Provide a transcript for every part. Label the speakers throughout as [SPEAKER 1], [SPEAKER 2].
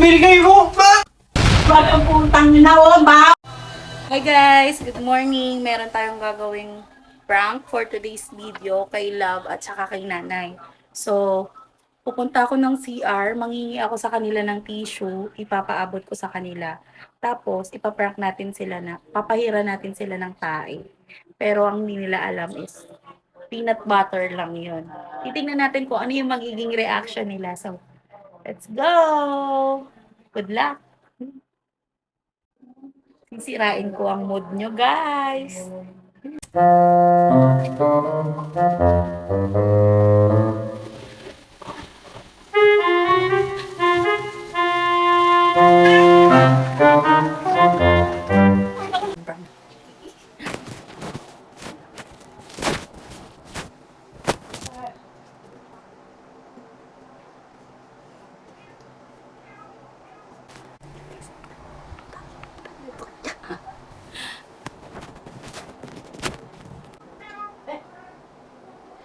[SPEAKER 1] tayong binigay mo!
[SPEAKER 2] Walang putang na ba?
[SPEAKER 3] Hi guys! Good morning! Meron tayong gagawing prank for today's video kay Love at saka kay Nanay. So, pupunta ako ng CR, manghingi ako sa kanila ng tissue, ipapaabot ko sa kanila. Tapos, ipaprank natin sila papahira natin sila ng tae. Pero ang hindi nila alam is, peanut butter lang yun. Titingnan natin kung ano yung magiging reaction nila. So, let's go! Good luck! Sisirain ko ang mood nyo, guys.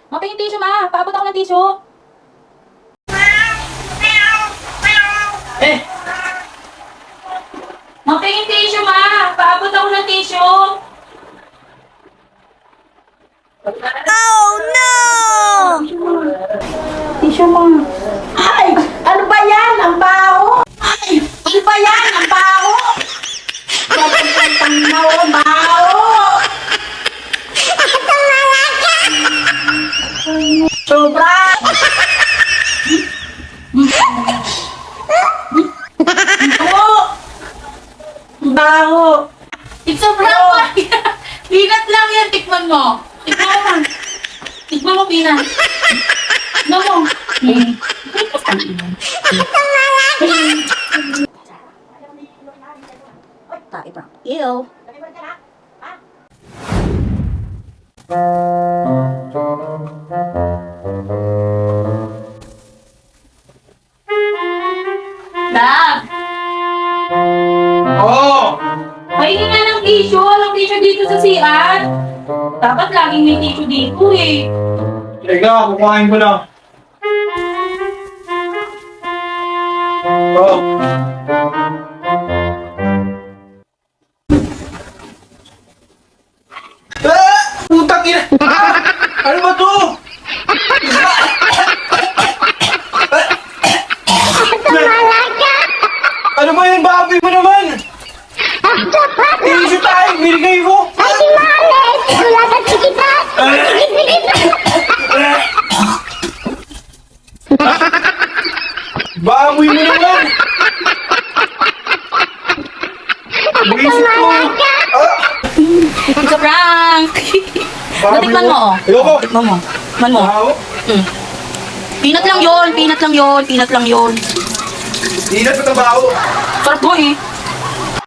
[SPEAKER 3] Mapingin tissue, ma. Paabot ako ng tissue.
[SPEAKER 1] Eh!
[SPEAKER 3] Mapingin tissue, ma. Paabot ako ng tissue.
[SPEAKER 2] Oh no!
[SPEAKER 3] Tissue, ma.
[SPEAKER 2] Ay! Ano ba yan? Ang baho! Ay! Ano ba yan? Ang baho! Walang putang na baho! Sobra! Baho!
[SPEAKER 3] It's a prank. Peanut lang yan. Tikman mo. Tikman mo, ma. Tikman mo, peanut. Tikman mo. Tae ba? Ew. Love!
[SPEAKER 1] Oo!
[SPEAKER 3] Pahingi nga ng tissue. Walang tissue dito sa CR. Dapat laging may tissue dito eh.
[SPEAKER 1] Teka, kukuhain ko lang. Oo. Ah! Putang ina! Ano ba to? Ano ba yun? Baboy mo naman! Tissue tayo! Binigay mo! Baboy mo naman! Buisit ko!
[SPEAKER 3] It's a prank! Natikman mo, oh.
[SPEAKER 1] Ayoko!
[SPEAKER 3] Tikman mo. Tikman mo.
[SPEAKER 1] Baho!
[SPEAKER 3] Peanut lang yun. Peanut lang yun. Peanut lang yun.
[SPEAKER 1] Hindi na ito baho!
[SPEAKER 3] Sarap mo eh.